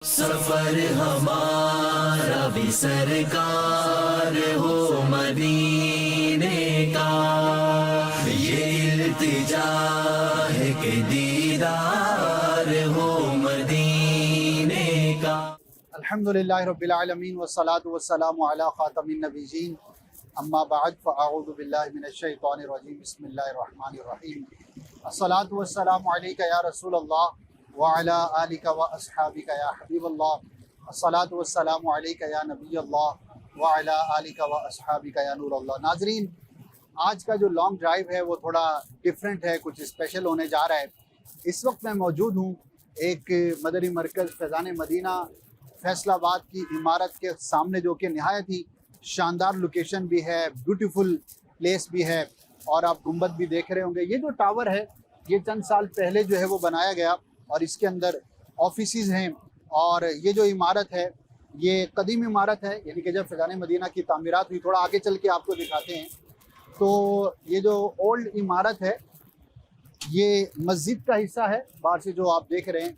سفر ہمارا بھی سرکار ہو مدینے کا، یہ التجا ہے کہ دیدار ہو مدینے کا۔ الحمدللہ رب العالمین والصلاة والسلام علی خاتم النبیین، اما بعد فاعوذ باللہ من الشیطان الرجیم، بسم اللہ الرحمن الرحیم۔ الصلاة والسلام علیک یا رسول اللہ وعلی آلک و اصحابک یا حبیب اللہ، الصلاة والسلام علیک یا نبی اللہ وعلی آلک و اصحابک یا نور اللہ۔ ناظرین، آج کا جو لانگ ڈرائیو ہے وہ تھوڑا ڈیفرنٹ ہے، کچھ اسپیشل ہونے جا رہا ہے۔ اس وقت میں موجود ہوں ایک مدنی مرکز فیضان مدینہ فیصل آباد کی عمارت کے سامنے، جو کہ نہایت ہی شاندار لوکیشن بھی ہے، بیوٹیفل پلیس بھی ہے، اور آپ گنبد بھی دیکھ رہے ہوں گے۔ یہ جو ٹاور ہے یہ چند سال پہلے جو ہے وہ بنایا گیا، اور اس کے اندر آفیسز ہیں، اور یہ جو عمارت ہے یہ قدیم عمارت ہے، یعنی کہ جب فیضان مدینہ کی تعمیرات ہوئی، تھوڑا آگے چل کے آپ کو دکھاتے ہیں، تو یہ جو اولڈ عمارت ہے یہ مسجد کا حصہ ہے باہر سے جو آپ دیکھ رہے ہیں،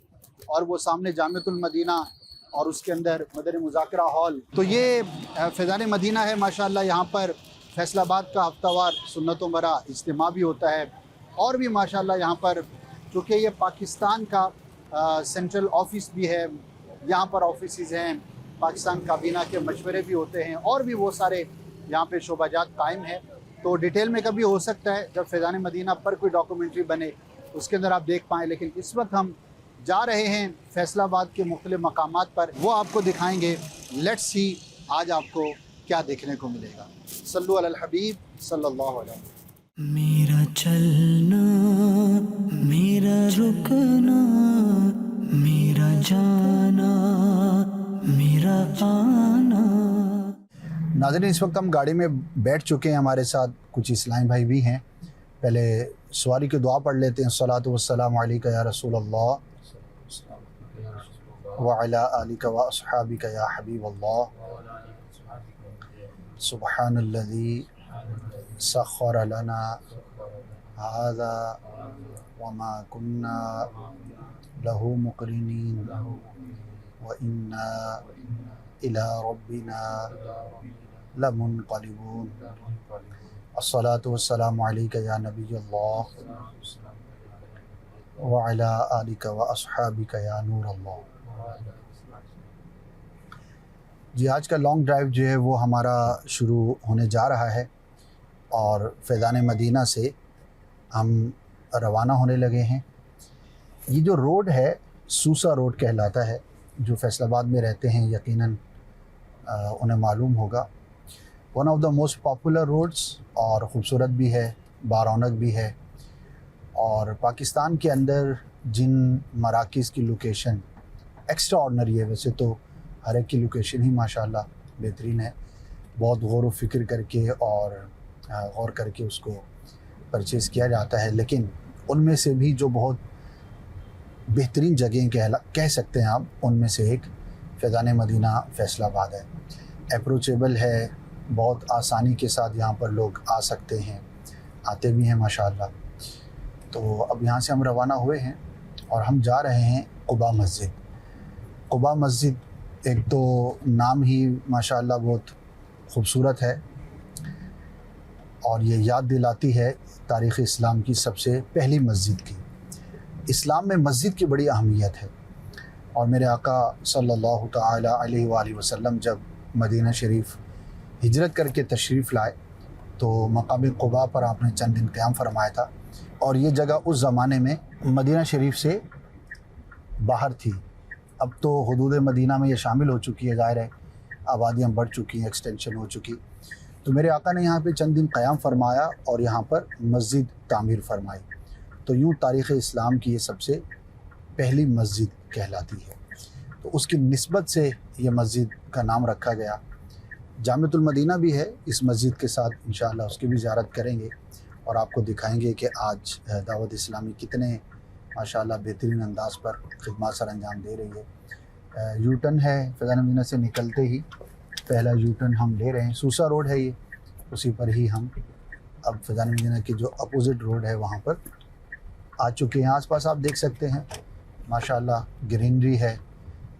اور وہ سامنے جامعۃ المدینہ اور اس کے اندر مدنی مذاکرہ ہال۔ تو یہ فیضان مدینہ ہے ماشاءاللہ۔ یہاں پر فیصل آباد کا ہفتہ وار سنتوں برا اجتماع بھی ہوتا ہے، اور بھی ماشاءاللہ یہاں پر، چونکہ یہ پاکستان کا سینٹرل آفس بھی ہے، یہاں پر آفیسز ہیں، پاکستان کابینہ کے مشورے بھی ہوتے ہیں، اور بھی وہ سارے یہاں پہ شعبہ جات قائم ہیں۔ تو ڈیٹیل میں کبھی ہو سکتا ہے جب فیضان مدینہ پر کوئی ڈاکومنٹری بنے اس کے اندر آپ دیکھ پائیں، لیکن اس وقت ہم جا رہے ہیں فیصل آباد کے مختلف مقامات پر، وہ آپ کو دکھائیں گے۔ لیٹس سی آج آپ کو کیا دیکھنے کو ملے گا۔ صلو علی الحبیب صلی اللہ علیہ وسلم۔ میرا چلنا، میرا رکنا، میرا جانا، میرا آنا۔ ناظرین، اس وقت ہم گاڑی میں بیٹھ چکے ہیں، ہمارے ساتھ کچھ اسلامی بھائی بھی ہیں۔ پہلے سواری کی دعا پڑھ لیتے ہیں۔ الصلاۃ والسلام علیک یا رسول اللہ وعلی آلک و اصحابک یا حبیب اللہ، سبحان الذی سخر لنا هذا وما كنا له مقرنین وإنا إلى ربنا لمنقلبون۔ الصلاة والسلام علیک یا نبی اللہ وعلی آلک و اصحابک یا نور اللہ۔ جی، آج کا لانگ ڈرائیو جو ہے وہ ہمارا شروع ہونے جا رہا ہے، اور فیضان مدینہ سے ہم روانہ ہونے لگے ہیں۔ یہ جو روڈ ہے سوسا روڈ کہلاتا ہے، جو فیصل آباد میں رہتے ہیں یقیناً انہیں معلوم ہوگا۔ One of the most popular roads, اور خوبصورت بھی ہے، بارونق بھی ہے، اور پاکستان کے اندر جن مراکز کی لوکیشن ایکسٹرا آرڈنری ہے، ویسے تو ہر ایک کی لوکیشن ہی ماشاءاللہ بہترین ہے، بہت غور و فکر کر کے اور غور کر کے اس کو پرچیز کیا جاتا ہے، لیکن ان میں سے بھی جو بہت بہترین جگہیں کہہ سکتے ہیں آپ، ان میں سے ایک فیضان مدینہ فیصل آباد ہے۔ اپروچیبل ہے، بہت آسانی کے ساتھ یہاں پر لوگ آ سکتے ہیں، آتے بھی ہیں ماشاءاللہ۔ تو اب یہاں سے ہم روانہ ہوئے ہیں، اور ہم جا رہے ہیں قباء مسجد۔ قباء مسجد ایک تو نام ہی ماشاءاللہ بہت خوبصورت ہے، اور یہ یاد دلاتی ہے تاریخ اسلام کی سب سے پہلی مسجد کی۔ اسلام میں مسجد کی بڑی اہمیت ہے، اور میرے آقا صلی اللہ تعالی علیہ وآلہ وسلم جب مدینہ شریف ہجرت کر کے تشریف لائے تو مقام قباء پر آپ نے چند دن قیام فرمایا تھا، اور یہ جگہ اس زمانے میں مدینہ شریف سے باہر تھی۔ اب تو حدود مدینہ میں یہ شامل ہو چکی ہے، ظاہر ہے آبادیاں بڑھ چکی ہیں، ایکسٹینشن ہو چکی۔ تو میرے آقا نے یہاں پہ چند دن قیام فرمایا اور یہاں پر مسجد تعمیر فرمائی، تو یوں تاریخ اسلام کی یہ سب سے پہلی مسجد کہلاتی ہے۔ تو اس کی نسبت سے یہ مسجد کا نام رکھا گیا۔ جامعۃ المدینہ بھی ہے اس مسجد کے ساتھ، انشاءاللہ اس کی بھی زیارت کریں گے، اور آپ کو دکھائیں گے کہ آج دعوت اسلامی کتنے ماشاءاللہ بہترین انداز پر خدمات سر انجام دے رہی ہے۔ یو ٹرن ہے فیضان مدینہ سے نکلتے ہی، پہلا یو ٹرن ہم لے رہے ہیں، سوسا روڈ ہے، یہ اسی پر ہی ہم اب فیضان مدینہ کی جو اپوزٹ روڈ ہے وہاں پر آ چکے ہیں۔ آس پاس آپ دیکھ سکتے ہیں ماشاءاللہ گرینری ہے،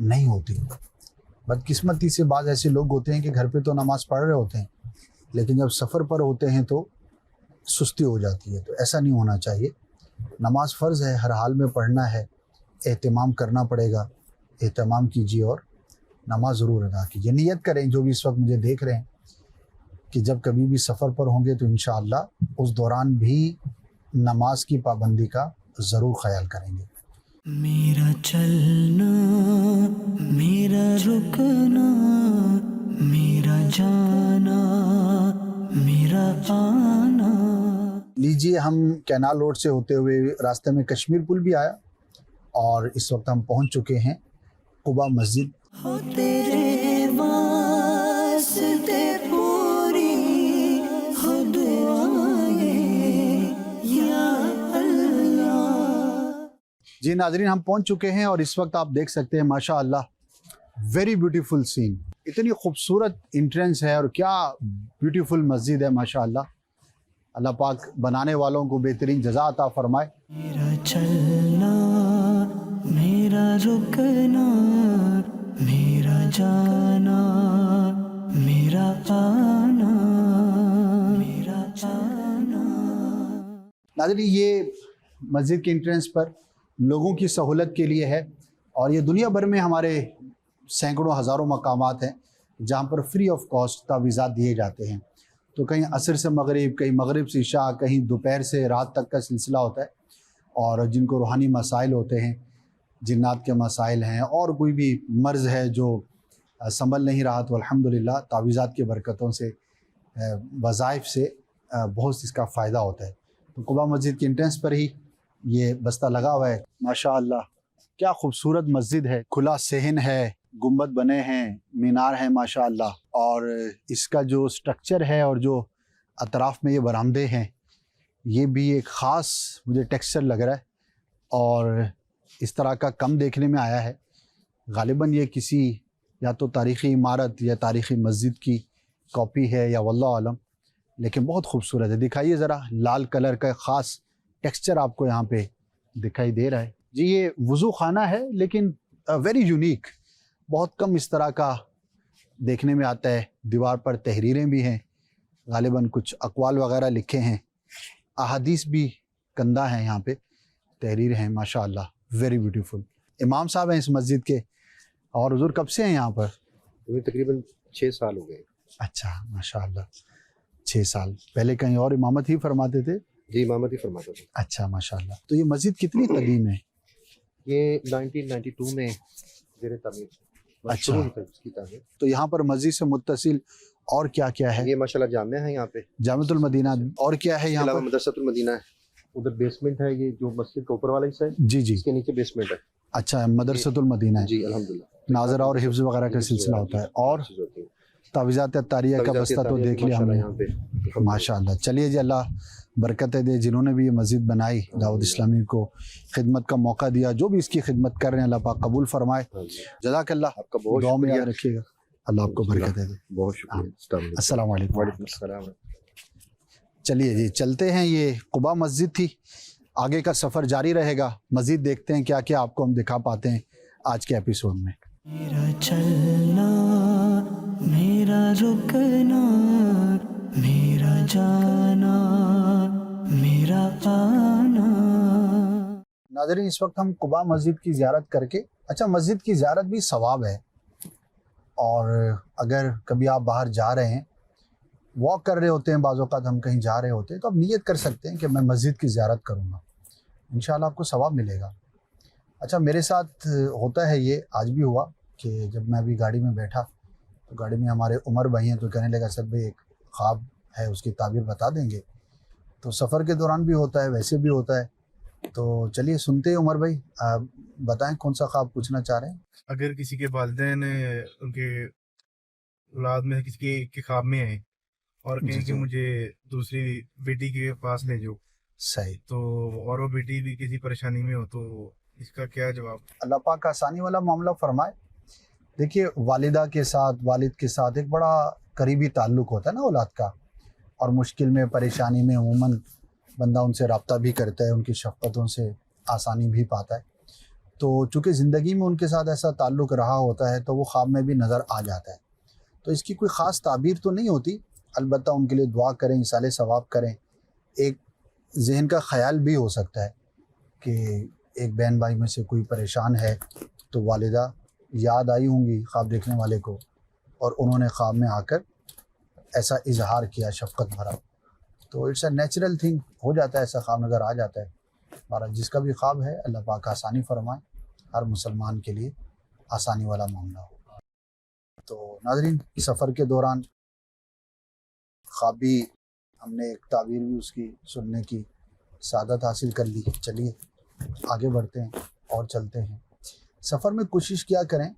نہیں ہوتی. بدقسمتی سے بعض ایسے لوگ ہوتے ہیں کہ گھر پہ تو نماز پڑھ رہے ہوتے ہیں لیکن جب سفر پر ہوتے ہیں تو سستی ہو جاتی ہے. تو ایسا نہیں ہونا چاہیے. نماز فرض ہے, ہر حال میں پڑھنا ہے, اہتمام کرنا پڑے گا. اہتمام کیجیے اور نماز ضرور ادا کیجیے. نیت کریں جو بھی اس وقت مجھے دیکھ رہے ہیں کہ جب کبھی بھی سفر پر ہوں گے تو انشاءاللہ اس دوران بھی نماز کی پابندی کا ضرور خیال کریں گے. میرا چلنا میرا رکنا میرا جانا میرا آنا. لیجیے, ہم کینال روڈ سے ہوتے ہوئے راستے میں کشمیر پل بھی آیا اور اس وقت ہم پہنچ چکے ہیں قبا مسجد. ہو تیرے واسطے پوری ہو دعائیں یا اللہ. جی ناظرین, ہم پہنچ چکے ہیں اور اس وقت آپ دیکھ سکتے ہیں ماشاء اللہ ویری بیوٹیفل سین. اتنی خوبصورت انٹرنس ہے اور کیا بیوٹیفل مسجد ہے ماشاء اللہ. اللہ پاک بنانے والوں کو بہترین جزا عطا فرمائے. میرا چلنا میرا رکنا میرا جانا میرا آنا میرا آنا. ناظرین, یہ مسجد کے انٹرنس پر لوگوں کی سہولت کے لیے ہے اور یہ دنیا بھر میں ہمارے سینکڑوں ہزاروں مقامات ہیں جہاں پر فری آف کاسٹ تعویذات دیے جاتے ہیں. تو کہیں عصر سے مغرب, کہیں مغرب سے عشاء, کہیں دوپہر سے رات تک کا سلسلہ ہوتا ہے. اور جن کو روحانی مسائل ہوتے ہیں, جنات کے مسائل ہیں اور کوئی بھی مرض ہے جو سنبھل نہیں رہا, تو الحمدللہ تعویذات کی برکتوں سے, وظائف سے بہت اس کا فائدہ ہوتا ہے. تو قبا مسجد کے انٹرنس پر ہی یہ بستہ لگا ہوا ہے. ماشاء اللہ کیا خوبصورت مسجد ہے. کھلا صحن ہے, گنبد بنے ہیں, مینار ہیں ماشاء اللہ. اور اس کا جو سٹرکچر ہے اور جو اطراف میں یہ برآمدے ہیں یہ بھی ایک خاص مجھے ٹیکسچر لگ رہا ہے اور اس طرح کا کم دیکھنے میں آیا ہے. غالباً یہ کسی یا تو تاریخی عمارت یا تاریخی مسجد کی کاپی ہے یا واللہ عالم, لیکن بہت خوبصورت ہے. دکھائیے ذرا, لال کلر کا خاص ٹیکسچر آپ کو یہاں پہ دکھائی دے رہا ہے. جی یہ وضو خانہ ہے لیکن ویری یونیک, بہت کم اس طرح کا دیکھنے میں آتا ہے. دیوار پر تحریریں بھی ہیں, غالباً کچھ اقوال وغیرہ لکھے ہیں, احادیث بھی کندہ ہیں, یہاں پہ تحریر ہیں ماشاء اللہ. Very beautiful. امام صاحب ہیں اس مسجد کے, اور حضور کب سے ہیں یہاں پر؟ تقریباً 6 سال ہو گئے. اچھا ماشاء اللہ, 6 سال. پہلے کہیں اور امامت ہی فرماتے تھے؟ جی امامت ہی فرماتا تھا. اچھا ماشاء اللہ. تو یہ مسجد کتنی قدیم ہے؟ یہ 1992 میں زیر تعمیر. اچھا. اس کی تعمیر. تو یہاں پر مسجد سے متصل اور کیا کیا ہے؟ یہ ماشاءاللہ جامعہ ہے یہاں پہ, جامعۃ المدینہ. اور کیا ہے یہاں علاوہ پر؟ مدرسۃ المدینہ ہے. ادھر بیسمنٹ ہے, یہ جو مسجد کا اوپر والا حصہ ہے جی جی. اس کے نیچے بیسمنٹ ہے. اچھا, مدرسۃ المدینہ ہے. جی الحمدللہ. ناظرہ اور حفظ وغیرہ کا سلسلہ ہوتا ہے. اور تعویذات طاریہ کا بستہ تو دیکھ لیا ہم نے یہاں پہ ماشاء اللہ. چلیے جی, اللہ برکتیں دے جنہوں نے بھی یہ مسجد بنائی, دعوت اسلامی کو خدمت کا موقع دیا, جو بھی اس کی خدمت کر رہے ہیں اللہ پاک قبول فرمائے. جزاک اللہ. آپ کا بہت دعاؤں میں شکریہ. یاد رکھیے گا. اللہ آپ کو برکتیں دے. بہت شکریہ. السلام علیکم. وعلیکم السلام. چلیے جی چلتے ہیں. یہ قبا مسجد تھی, آگے کا سفر جاری رہے گا. مزید دیکھتے ہیں کیا کیا آپ کو ہم دکھا پاتے ہیں آج کے ایپیسوڈ میں. میرا چلنا میرا رکنا میرا جانا میرا آنا. ناظرین, اس وقت ہم قبا مسجد کی زیارت کر کے, اچھا مسجد کی زیارت بھی ثواب ہے, اور اگر کبھی آپ باہر جا رہے ہیں, واک کر رہے ہوتے ہیں, بعض اوقات ہم کہیں جا رہے ہوتے ہیں, تو آپ نیت کر سکتے ہیں کہ میں مسجد کی زیارت کروں گا, انشاءاللہ آپ کو ثواب ملے گا. اچھا میرے ساتھ ہوتا ہے, یہ آج بھی ہوا کہ جب میں ابھی گاڑی میں بیٹھا تو گاڑی میں ہمارے عمر بھائی ہیں, تو کہنے لگا سر بھائی ایک خواب ہے, اس کی تعبیر بتا دیں گے. تو سفر کے دوران بھی ہوتا ہے, ویسے بھی ہوتا ہے. تو چلیے سنتے ہیں عمر بھائی, بتائیں کون سا خواب پوچھنا چاہ رہے ہیں. اگر کسی کے والدین ان کے اولاد میں کسی کے خواب میں آئے اور کہیں کہ مجھے دوسری بیٹی کے پاس لے جاؤ, صحیح, تو اور وہ بیٹی بھی کسی پریشانی میں ہو, تو اس کا کیا جواب؟ اللہ پاک آسانی والا معاملہ فرمائے. دیکھیے والدہ کے ساتھ, والد کے ساتھ ایک بڑا قریبی تعلق ہوتا ہے نا اولاد کا, اور مشکل میں پریشانی میں عموماً بندہ ان سے رابطہ بھی کرتا ہے, ان کی شفقتوں سے آسانی بھی پاتا ہے. تو چونکہ زندگی میں ان کے ساتھ ایسا تعلق رہا ہوتا ہے تو وہ خواب میں بھی نظر آ جاتا ہے. تو اس کی کوئی خاص تعبیر تو نہیں ہوتی، البتہ ان کے لیے دعا کریں، ایصال ثواب کریں. ایک ذہن کا خیال بھی ہو سکتا ہے کہ ایک بہن بھائی میں سے کوئی پریشان ہے تو والدہ یاد آئی ہوں گی خواب دیکھنے والے کو، اور انہوں نے خواب میں آ کر ایسا اظہار کیا شفقت بھرا. تو اٹس اے نیچرل تھنگ، ہو جاتا ہے، ایسا خواب نظر آ جاتا ہے. بہرحال جس کا بھی خواب ہے اللہ پاک آسانی فرمائے، ہر مسلمان کے لیے آسانی والا معاملہ ہو. تو ناظرین، سفر کے دوران خواب بھی ہم نے ایک تعبیر بھی اس کی سننے کی سعادت حاصل کر لی. چلیے آگے بڑھتے ہیں اور چلتے ہیں. سفر میں کوشش کیا کریں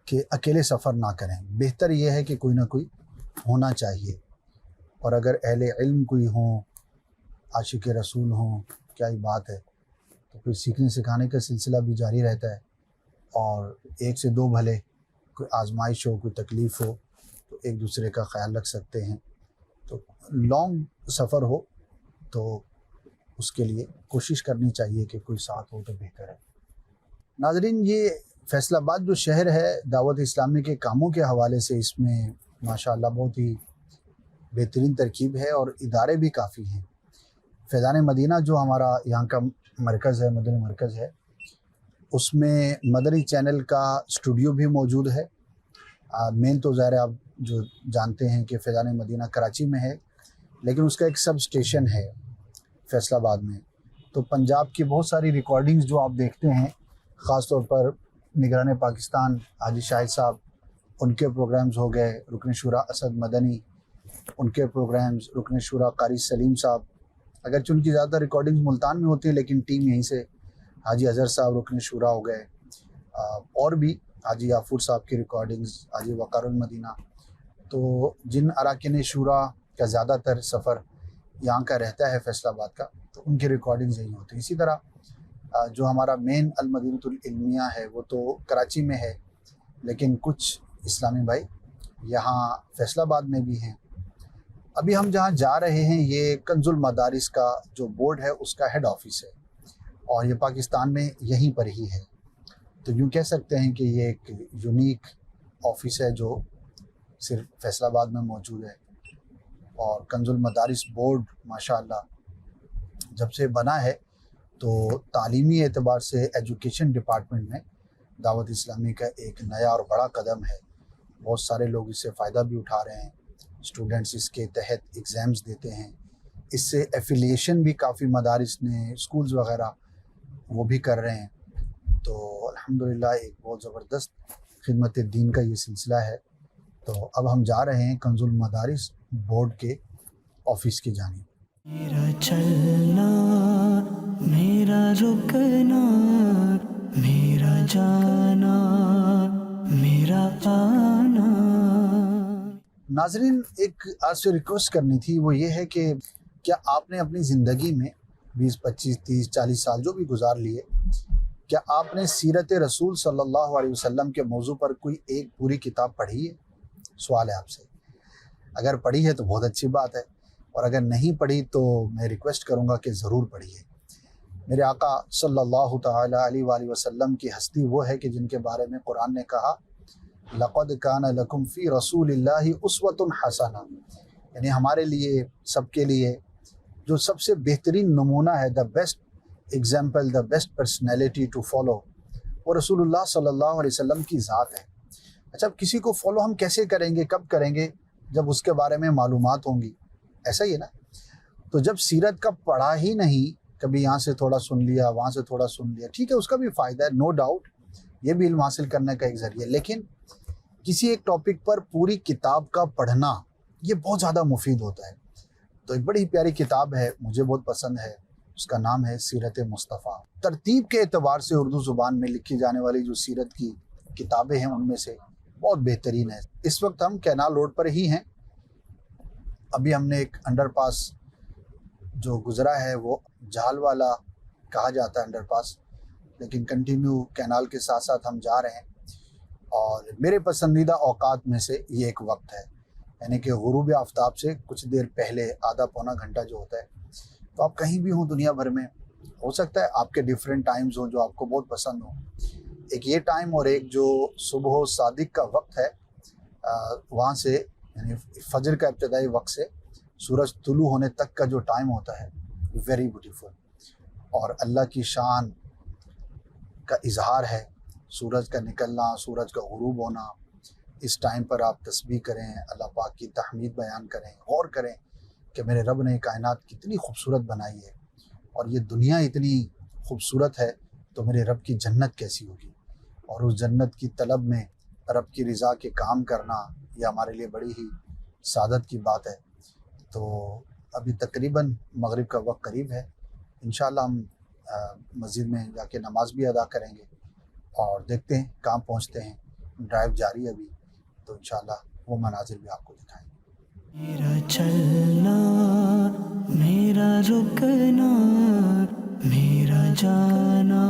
کہ اکیلے سفر نہ کریں. بہتر یہ ہے کہ کوئی نہ کوئی ہونا چاہیے، اور اگر اہل علم کوئی ہوں، عاشق رسول ہوں، کیا ہی بات ہے. تو پھر سیکھنے سکھانے کا سلسلہ بھی جاری رہتا ہے، اور ایک سے دو بھلے، کوئی آزمائش ہو، کوئی تکلیف ہو تو ایک دوسرے کا خیال رکھ سکتے ہیں. تو لانگ سفر ہو تو اس کے لیے کوشش کرنی چاہیے کہ کوئی ساتھ ہو تو بہتر ہے. ناظرین، یہ فیصل آباد جو شہر ہے، دعوت اسلامی کے کاموں کے حوالے سے اس میں ماشاءاللہ بہت ہی بہترین ترکیب ہے، اور ادارے بھی کافی ہیں. فیضان مدینہ جو ہمارا یہاں کا مرکز ہے، مدنی مرکز ہے، اس میں مدنی چینل کا اسٹوڈیو بھی موجود ہے. مین تو ظاہر آپ جو جانتے ہیں کہ فیضان مدینہ کراچی میں ہے، لیکن اس کا ایک سب اسٹیشن ہے فیصل آباد میں. تو پنجاب کی بہت ساری ریکارڈنگز جو آپ دیکھتے ہیں، خاص طور پر نگران پاکستان حاجی شاہد صاحب، ان کے پروگرامز ہو گئے، رکن شورا اسد مدنی، ان کے پروگرامز، رکن شورا قاری سلیم صاحب، اگرچہ ان کی زیادہ تر ریکارڈنگز ملتان میں ہوتی ہیں، لیکن ٹیم یہیں سے، حاجی اظہر صاحب رکن شورا ہو گئے، اور بھی حاجی یافور صاحب کی ریکارڈنگز، حاجی وقار المدینہ. تو جن اراکین شورا کا زیادہ تر سفر یہاں کا رہتا ہے فیصل آباد کا، تو ان کی ریکارڈنگز یہیں ہوتی ہیں. اسی طرح جو ہمارا مین المدینۃ العلمیہ ہے وہ تو کراچی میں ہے، لیکن کچھ اسلامی بھائی یہاں فیصل آباد میں بھی ہیں. ابھی ہم جہاں جا رہے ہیں یہ کنز المدارس کا جو بورڈ ہے اس کا ہیڈ آفس ہے، اور یہ پاکستان میں یہیں پر ہی ہے. تو یوں کہہ سکتے ہیں کہ یہ ایک یونیک آفس ہے جو صرف فیصل آباد میں موجود ہے. اور کنز المدارس بورڈ ماشاءاللہ جب سے بنا ہے تو تعلیمی اعتبار سے ایجوکیشن ڈپارٹمنٹ میں دعوت اسلامی کا ایک نیا اور بڑا قدم ہے. بہت سارے لوگ اس سے فائدہ بھی اٹھا رہے ہیں، اسٹوڈنٹس اس کے تحت ایگزامز دیتے ہیں. اس سے ایفیلیشن بھی کافی مدارس نے، اسکولز وغیرہ وہ بھی کر رہے ہیں. تو الحمدللہ ایک بہت زبردست خدمت دین کا یہ سلسلہ ہے. تو اب ہم جا رہے ہیں کنز المدارس بورڈ کے آفس کی جانب. میرا چلنا، میرا رکنا، میرا جانا، میرا آنا. ناظرین، ایک آج سے ریکویسٹ کرنی تھی، وہ یہ ہے کہ کیا آپ نے اپنی زندگی میں 20 25 30 40 سال جو بھی گزار لیے، کیا آپ نے سیرت رسول صلی اللہ علیہ وسلم کے موضوع پر کوئی ایک پوری کتاب پڑھی ہے؟ سوال ہے آپ سے. اگر پڑھی ہے تو بہت اچھی بات ہے، اور اگر نہیں پڑھی تو میں ریکویسٹ کروں گا کہ ضرور پڑھیے. میرے آقا صلی اللہ تعالیٰ علیہ وآلہ وسلم کی ہستی وہ ہے کہ جن کے بارے میں قرآن نے کہا لَقَدْ كَانَ لَكُمْ فِي رَسُولِ اللَّهِ أُسْوَةٌ حَسَنَةٌ، یعنی ہمارے لیے، سب کے لیے جو سب سے بہترین نمونہ ہے، the best example, the best personality to follow, وہ رسول اللہ صلی اللہ علیہ وسلم کی ذات ہے. اچھا، اب کسی کو فالو ہم کیسے کریں گے، کب کریں گے؟ جب اس کے بارے میں معلومات ہوں گی. ایسا ہی ہے نا. تو جب سیرت کا پڑھا ہی نہیں، کبھی یہاں سے تھوڑا سن لیا، وہاں سے تھوڑا سن لیا، ٹھیک ہے، اس کا بھی فائدہ ہے، نو ڈاؤٹ، یہ بھی علم حاصل کرنے کا ایک ذریعہ. لیکن کسی ایک ٹاپک پر پوری کتاب کا پڑھنا یہ بہت زیادہ مفید ہوتا ہے. تو ایک بڑی پیاری کتاب ہے، مجھے بہت پسند ہے، اس کا نام ہے سیرت مصطفیٰ. ترتیب کے اعتبار سے اردو زبان میں لکھی جانے والی جو سیرت کی کتابیں ہیں ان میں سے بہت بہترین ہے. اس وقت ہم کینال روڈ پر ہی ہیں. ابھی ہم نے ایک انڈر پاس جو گزرا ہے وہ جھال والا کہا جاتا ہے انڈر پاس، لیکن کنٹینیو کینال کے ساتھ ساتھ ہم جا رہے ہیں. اور میرے پسندیدہ اوقات میں سے یہ ایک وقت ہے، یعنی کہ غروب آفتاب سے کچھ دیر پہلے، آدھا پونا گھنٹہ جو ہوتا ہے. تو آپ کہیں بھی ہوں دنیا بھر میں، ہو سکتا ہے آپ کے ڈیفرنٹ ٹائمز ہوں جو آپ کو بہت پسند ہوں. ایک یہ ٹائم اور ایک جو صبح صادق کا وقت ہے وہاں سے یعنی فجر کا ابتدائی وقت سے سورج طلوع ہونے تک کا جو ٹائم ہوتا ہے ویری بیوٹیفل اور اللہ کی شان کا اظہار ہے. سورج کا نکلنا، سورج کا غروب ہونا، اس ٹائم پر آپ تسبیح کریں، اللہ پاک کی تحمید بیان کریں، غور کریں کہ میرے رب نے کائنات کتنی خوبصورت بنائی ہے اور یہ دنیا اتنی خوبصورت ہے تو میرے رب کی جنت کیسی ہوگی. اور اس جنت کی طلب میں رب کی رضا کے کام کرنا یہ ہمارے لیے بڑی ہی سعادت کی بات ہے. تو ابھی تقریباً مغرب کا وقت قریب ہے. انشاءاللہ ہم مسجد میں جا کے نماز بھی ادا کریں گے اور دیکھتے ہیں کہاں پہنچتے ہیں. ڈرائیو جاری ہے ابھی تو انشاءاللہ وہ مناظر بھی آپ کو دکھائیں گے. میرا چلنا، میرا رکنا، میرا جانا،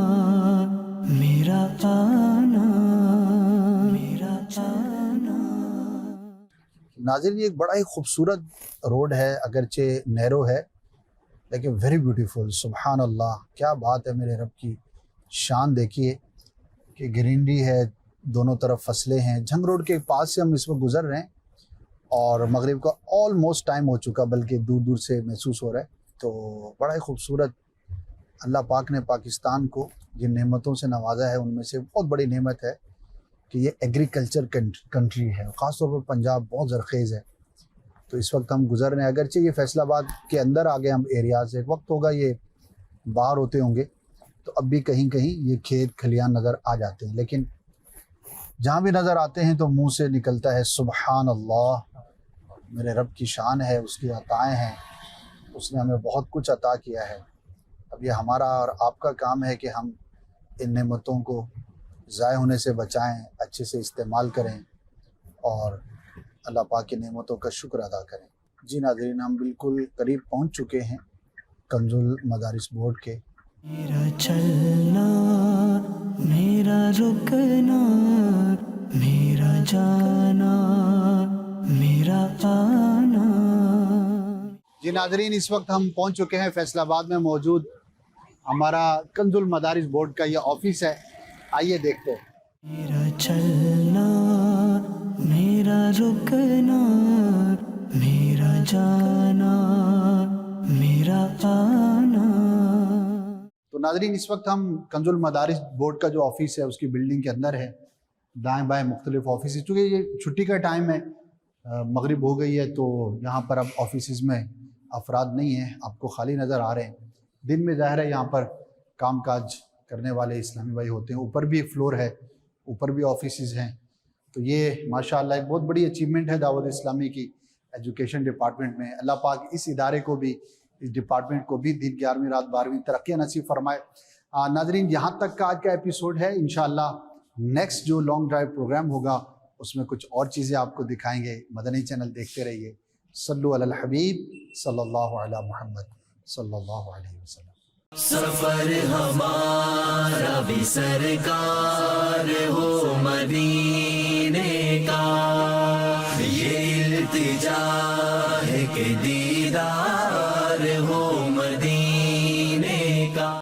میرا آنا، میرا آنا. ناظرین یہ ایک بڑا ہی خوبصورت روڈ ہے، اگرچہ نیرو ہے لیکن ویری بیوٹیفل. سبحان اللہ، کیا بات ہے. میرے رب کی شان دیکھیے کہ گرینری ہے، دونوں طرف فصلیں ہیں. جھنگ روڈ کے پاس سے ہم اس وقت گزر رہے ہیں اور مغرب کا آلموسٹ ٹائم ہو چکا، بلکہ دور دور سے محسوس ہو رہا ہے. تو بڑا ہی خوبصورت اللہ پاک نے پاکستان کو جن نعمتوں سے نوازا ہے ان میں سے بہت بڑی نعمت ہے کہ یہ ایگریکلچر کنٹری ہے. خاص طور پر پنجاب بہت زرخیز ہے. تو اس وقت ہم گزر رہے ہیں، اگرچہ یہ فیصل آباد کے اندر آ گئے ہم ایریاز، ایک وقت ہوگا یہ باہر ہوتے ہوں گے تو اب بھی کہیں کہیں یہ کھیت کھلیان نظر آ جاتے ہیں. لیکن جہاں بھی نظر آتے ہیں تو منہ سے نکلتا ہے سبحان اللہ. میرے رب کی شان ہے، اس کی عطائیں ہیں، اس نے ہمیں بہت کچھ عطا کیا ہے. اب یہ ہمارا اور آپ کا کام ہے کہ ہم ان نعمتوں کو ضائع ہونے سے بچائیں، اچھے سے استعمال کریں اور اللہ پاک کی نعمتوں کا شکر ادا کریں. جی ناظرین، ہم بالکل قریب پہنچ چکے ہیں کنز المدارس بورڈ کے. میرا چلنا، میرا رکنا، میرا جانا، میرا آنا. جی ناظرین، اس وقت ہم پہنچ چکے ہیں فیصل آباد میں موجود ہمارا کنز المدارس بورڈ کا یہ آفس ہے. آئیے دیکھتے ہیں. میرا چلنا، میرا رکنا، میرا جانا، میرا آنا. تو ناظرین اس وقت ہم کنز المدارس بورڈ کا جو آفس ہے اس کی بلڈنگ کے اندر ہے. دائیں بائیں مختلف آفیسز، چونکہ یہ چھٹی کا ٹائم ہے، مغرب ہو گئی ہے تو یہاں پر اب آفیسز میں افراد نہیں ہیں، آپ کو خالی نظر آ رہے ہیں. دن میں ظاہر ہے یہاں پر کام کاج کرنے والے اسلامی بھائی ہوتے ہیں. اوپر بھی ایک فلور ہے، اوپر بھی آفیسز ہیں. تو یہ ماشاءاللہ ایک بہت بڑی اچیومنٹ ہے دعوت اسلامی کی ایجوکیشن ڈپارٹمنٹ میں. اللہ پاک اس ادارے کو بھی، اس ڈپارٹمنٹ کو بھی دین 11ویں رات 12ویں ترقی نصیب فرمائے. ناظرین یہاں تک کا آج کا ایپیسوڈ ہے. انشاءاللہ نیکسٹ جو لانگ ڈرائیو پروگرام ہوگا اس میں کچھ اور چیزیں آپ کو دکھائیں گے. مدنی چینل دیکھتے رہیے. صلو علی الحبیب صلی اللہ علی محمد صلی اللہ علیہ وسلم. سفر ہمارا بھی سرکار ہو مدینے کا، یہ التجا ہے کہ دیدار